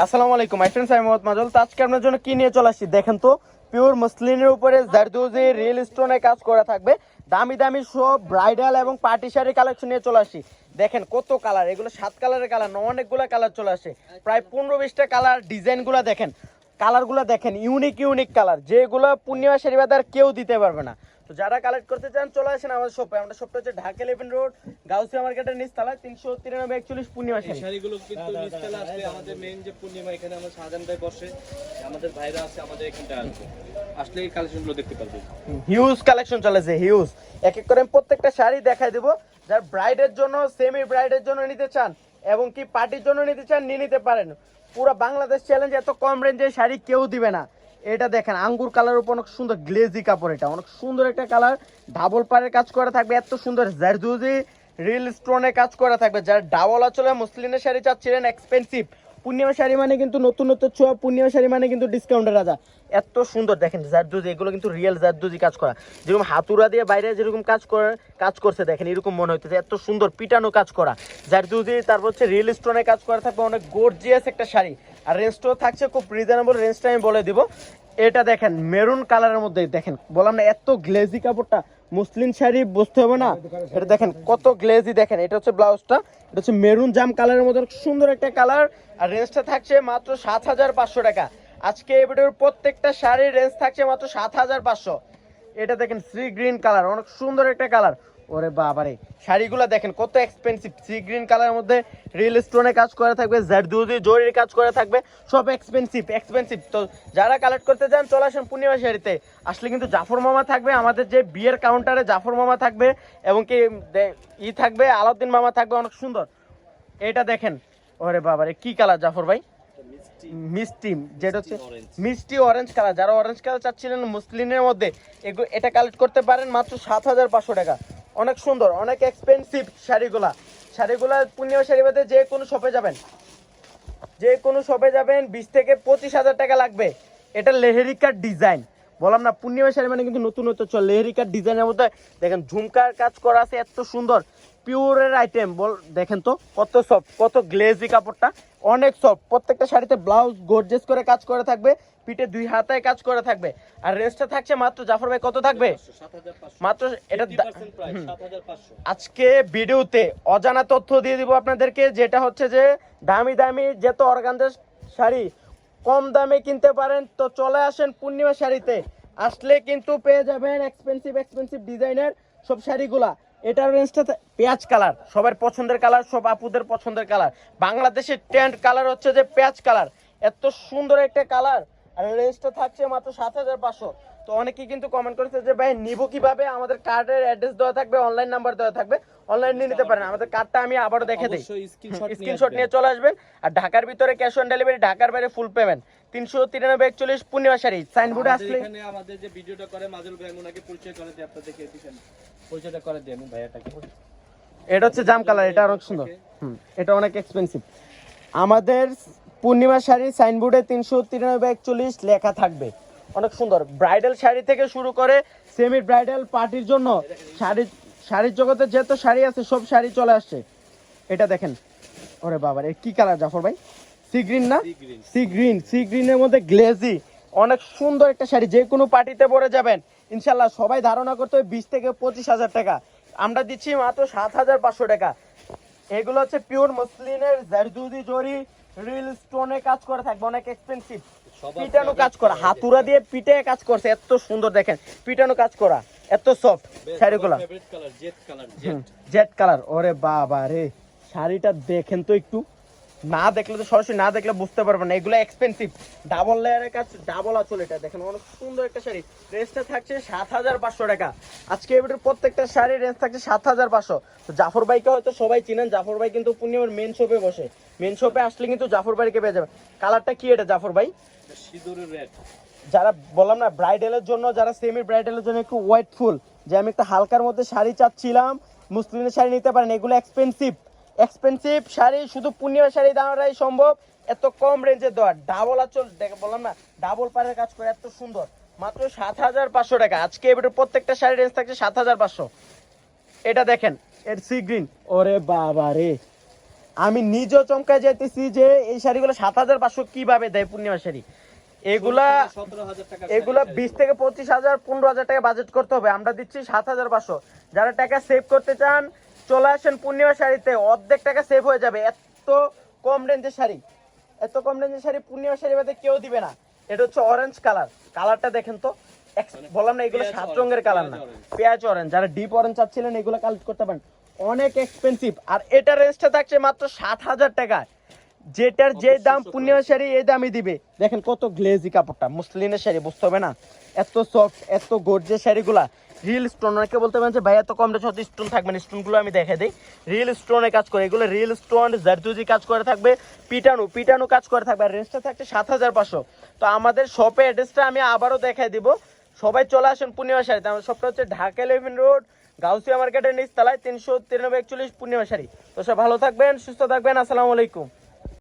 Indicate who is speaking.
Speaker 1: আসসালামু আলাইকুম my friends, আমি মোহাম্মদ মাজল। তো আজকে আপনার জন্য কি নিয়ে চলে আসছি দেখেন তো। পিওর মসলিনের উপরে জারদোজি রিয়েল স্টোনে কাজ করা থাকবে। দামি দামি সব ব্রাইডাল এবং পার্টি শাড়ি কালেকশন নিয়ে চলে আসি। দেখেন কত কালার, এগুলো 7 কালারের কালার না, অনেকগুলো কালার চলে আসে, প্রায় 15-20টা কালার। ডিজাইনগুলো দেখেন, কালারগুলো দেখেন, ইউনিক ইউনিক কালার, যেগুলো পূর্ণিমা শাড়ি বাজার কেউ দিতে পারবে না। তো যারা কালেক্ট করতে চান চলে আসেন আমাদের শপে। আমাদের শপটা হচ্ছে ঢাকা 11 রোড, গাউসিয়া মার্কেটের নিচতলায়, 393-41 পূর্ণিমা শাড়ি।
Speaker 2: শাড়িগুলো কিন্তু নিচতলা আসলে আমাদের মেইন যে পূর্ণিমা, এখানে আমরা শাহজাহান ভাই বসে, আমাদের ভাইরা আছে আমাদের এখানটা আসলে এই কালেকশনগুলো দেখতে পারবেন।
Speaker 1: হিউজ কালেকশন চলেছে, হিউজ। এক এক করে আমি প্রত্যেকটা শাড়ি দেখাই দেবো। যার ব্রাইডের জন্য, সেমি ব্রাইডের জন্য নিতে চান এবং কি পার্টির জন্য নিতে চান, নিয়ে নিতে পারেন। পুরো বাংলাদেশ চ্যালেঞ্জ, এত কম রেঞ্জে শাড়ি কেউ দিবে না। এটা দেখেন আঙ্গুর কালার উপর অনেক সুন্দর গ্লেজি কাপড়, এটা অনেক সুন্দর একটা কালার। ডাবল পাড়ের কাজ করা থাকবে, এত সুন্দর জারদোজি রিল স্টোনে কাজ করা থাকবে। যারা ডাবল আঁচলে মুসলিনের শাড়ি চাচ্ছিলেন এক্সপেন্সিভ, পূর্ণিমা শাড়ি মানে কিন্তু নতুন নতুন ছোঁয়া, পূর্ণিমা শাড়ি মানে কিন্তু ডিসকাউন্টের রাজা। এত সুন্দর দেখেন জারদোজি, এগুলো কিন্তু রিয়েল জারদোজি কাজ করা। যেরকম হাতুড়া দিয়ে বাইরে যেরকম কাজ করছে দেখেন, এরকম মনে হইতেছে। এত সুন্দর পিটানো কাজ করা জারদোজি, তারপর হচ্ছে রিয়েল স্টোনে কাজ করা থাকবে। অনেক গর্জিয়াস একটা শাড়ি, আর রেঞ্জটাও থাকছে খুব রিজনেবল। রেঞ্জটা আমি বলে দিব। এটা দেখেন মেরুন কালারের মধ্যে, দেখেন বললাম না এত গ্লেজি কাপড়টা, মুসলিম শাড়ি বুঝতে হবে না। এটা দেখেন কত গ্লেজি, দেখেন এটা হচ্ছে ব্লাউজটা, এটা হচ্ছে মেরুন জাম কালারের মধ্যে সুন্দর একটা কালার। আর রেঞ্জটা থাকছে মাত্র 7,500 টাকা। আজকে এই ভিডিওর প্রত্যেকটা শাড়ির রেঞ্জ থাকছে মাত্র 7,500। এটা দেখেন সি গ্রিন কালার, অনেক সুন্দর একটা কালার। ওরে বাবারে, শাড়িগুলো দেখেন কত এক্সপেন্সিভ। সি গ্রিন কালারের মধ্যে রিয়েল স্টোনে কাজ করা থাকবে, জারদোজি জরির কাজ করা থাকবে, সব এক্সপেন্সিভ এক্সপেন্সিভ। তো যারা কালেক্ট করতে চান চলে আসেন পূর্ণিমা শাড়িতে। আসলে কিন্তু জাফর মামা থাকবে আমাদের যে বিয়ের কাউন্টারে, জাফর মামা থাকবে এবং কি থাকবে আলাউদ্দিন মামা থাকবে, অনেক সুন্দর। এটা দেখেন, ওরে বাবারে কি কালার জাফর ভাই, মিষ্টি, যেটা হচ্ছে মিষ্টি অরেঞ্জ কালার। যারা অরেঞ্জ কালার চাচ্ছিলেন মুসলিনের মধ্যে, এটা কালেক্ট করতে পারেন মাত্র 7,500 টাকা। অনেক সুন্দর, অনেক এক্সপেন্সিভ শাড়িগুলা পূর্ণিমা শাড়ি বাদে যে কোনো শপে যাবেন, 20 থেকে 25,000 টাকা লাগবে। এটা লেহেরিকার ডিজাইন, বললাম না পূর্ণিমা শাড়ি মানে কিন্তু নতুন নতুন চল। লেহেরিকার ডিজাইনের মধ্যে দেখেন ঝুমকার কাজ করা আছে, এত সুন্দর পিওরের আইটেম। দেখেন তো কত সফট, কত গ্লেজি কাপড়টা, অনেক সফট। প্রত্যেকটা শাড়িতে ব্লাউজ গর্জিয়াস করে কাজ করে থাকবে, পিঠে 2 হাতায় কাজ করে থাকবে। আর রেঞ্জটা থাকছে মাত্র, জাফর ভাই কত থাকবে? মাত্র এটা আজকে ভিডিওতে অজানা তথ্য দিয়ে দিব আপনাদেরকে, যেটা হচ্ছে যে দামি দামি যত অর্গানজার শাড়ি কম দামে কিনতে পারেন। তো চলে আসেন পূর্ণিমা শাড়িতে, আসলে কিন্তু পেয়ে যাবেন এক্সপেন্সিভ ডিজাইনের সব শাড়িগুলা। এটার রেঞ্জটা পেঁয়াজ কালার, সবার পছন্দের কালার, সব আপুদের পছন্দের কালার। বাংলাদেশের ট্রেন্ড কালার হচ্ছে যে পেঁয়াজ কালার, এত সুন্দর একটা কালার। আর রেঞ্জটা থাকছে মাত্র 7,500। তো অনেকেই কিন্তু কমেন্ট করেছে যে ভাই নিব কিভাবে, আমাদের কার্ডের অ্যাড্রেস দেওয়া থাকবে, অনলাইন নাম্বার দেওয়া থাকবে, অনলাইন নিয়ে নিতে পারেন। আমাদের কার্ডটা আমি আবারও দেখে দিই, স্ক্রিনশট নিয়ে চলে আসবেন। আর ঢাকার ভিতরে ক্যাশ অন ডেলিভারি, ঢাকার বাইরে ফুল পেমেন্ট। 393-41 পূর্ণিমা শাড়ি সাইনবোর্ডে আসলে
Speaker 2: এখানে আমাদের যে ভিডিওটা করে মাজল ভাই, ওনাকে পরিচয় করে দিই আপনাদেরকে, পরিচয়টা করে দিই আমি ভাইয়াটাকে।
Speaker 1: এটা হচ্ছে জাম কালার, এটা অনেক সুন্দর। এটা অনেক এক্সপেন্সিভ। আমাদের পূর্ণিমা শাড়ি সাইনবোর্ডে 393-41 লেখা থাকবে, অনেক সুন্দর। ব্রাইডাল শাড়ি থেকে শুরু করে সেমি ব্রাইডাল পার্টির জন্য শাড়ির জগতে যত শাড়ি আছে সব শাড়ি চলে আসছে। এটা দেখেন, ওরে বাবার কি কালার জাফর ভাই, সি গ্রিন না? সি গ্রিনের মধ্যে গ্লেজি, অনেক সুন্দর একটা শাড়ি। যে কোনো পার্টিতে পরে যাবেন ইনশাল্লাহ, সবাই ধারণা করতে হবে 20 থেকে 25,000 টাকা। আমরা দিচ্ছি মাত্র 7,500 টাকা। এগুলো হচ্ছে পিওর মসলিনের জারদোজি জরি রিল স্টোনে কাজ করা থাকবে, অনেক এক্সপেন্সিভ। পিটানো কাজ করা, হাতুড়া দিয়ে পিটে কাজ করছে, এত সুন্দর দেখেন পিটানো কাজ করা, এত সফট শাড়িগুলো। জেড কালার, ওরে বাবা রে, শাড়িটা দেখেন তো একটু, না দেখলে তো সরাসরি না দেখলে বুঝতে পারবেন না। এগুলো এক্সপেন্সিভ, ডাবল লেয়ারের কাজ, ডাবল আঁচল। এটা দেখেন অনেক সুন্দর একটা শাড়ি। রেঞ্জটা থাকছে 7,500 টাকা। আজকে এবারে প্রত্যেকটা শাড়ির রেঞ্জ থাকছে 7,500। তো জাফর ভাইকে হয়তো সবাই চিনেন, জাফর ভাই কিন্তু পূর্ণিমার মেন শপে বসে। মেন শপে আসলে কিন্তু জাফর ভাইকে পেয়ে যাবেন। কালারটা কি এটা জাফর ভাই?
Speaker 2: সিঁদুরের রেড।
Speaker 1: যারা বললাম না ব্রাইডালের জন্য, যারা সেমি ব্রাইডালের জন্য একটু ওয়েটফুল, যে আমি একটা হালকার মধ্যে শাড়ি চাচ্ছিলাম, মুসলিমের শাড়ি নিতে পারেন। এগুলো এক্সপেন্সিভ শাড়ি, শুধু পূর্ণিমা শাড়ি দামটাই সম্ভব এত কম রেঞ্জে দেওয়া। ডাবল আঁচল দেখে বললাম না, ডাবল পাড়ের কাজ করে, এত সুন্দর, মাত্র 7,500 টাকা। আজকে এবারে প্রত্যেকটা শাড়ি রেঞ্জ থাকছে 7,500। এটা দেখেন, এর সি গ্রিন, ওরে বাবা রে, আমি নিজেও চমকায় যাইতেছি যে এই শাড়িগুলো 7,500 কিভাবে দেয় পূর্ণিমা শাড়ি। এগুলা
Speaker 2: 17,000 টাকা
Speaker 1: এগুলা 20 থেকে 25,000 15,000 টাকা বাজেট করতে হবে, আমরা দিচ্ছি 7,500। যারা টাকা সেভ করতে চান চলে আসেন পূর্ণিমা শাড়িতে, অর্ধেক টাকা সেভ হয়ে যাবে। এত কম রেঞ্জের শাড়ি, এত কম রেঞ্জের শাড়ি পূর্ণিমা শাড়ি বাদে কেউ দিবে না। এটা হচ্ছে অরেঞ্জ কালার, কালারটা দেখেন তো, বললাম না এগুলো 7 রঙের কালার না, পেঁয়াজ অরেঞ্জ। যারা ডিপ অরেঞ্জ চাচ্ছিলেন এগুলো কালেক্ট করতে পারেন, অনেক এক্সপেন্সিভ। আর এটা রেঞ্জটা থাকছে মাত্র 7,000 টাকা, যেটার যে দাম পূর্ণিমা শাড়ি এই দামই দিবে। দেখেন কত গ্লেজি কাপড়টা, মুসলিনের শাড়ি, বুঝতে হবে না, এত সফট এত গর্জের শাড়িগুলা। রিয়েল স্টোন, অনেকে বলতে পারেন যে ভাই এত কম রেঞ্জ স্টোন থাকবে না, স্টোনগুলো আমি দেখে দিই। রিয়েল স্টোনে কাজ করে, এগুলো রিয়েল স্টোন জারদুজি কাজ করে থাকবে, পিটানো কাজ করে থাকবে। আর রেঞ্জটা থাকছে 7,500। তো আমাদের শপে অ্যাড্রেসটা আমি আবারও দেখাই দিব। সবাই চলে আসেন পূর্ণিমা শাড়িতে। আমার শপটা হচ্ছে ঢাকা 11 রোড, গাউসিয়া মার্কেটের নিচতলায়, 393 41 পূর্ণিমা শাড়ি। তো সব ভালো থাকবেন, সুস্থ থাকবেন, আসসালামু আলাইকুম।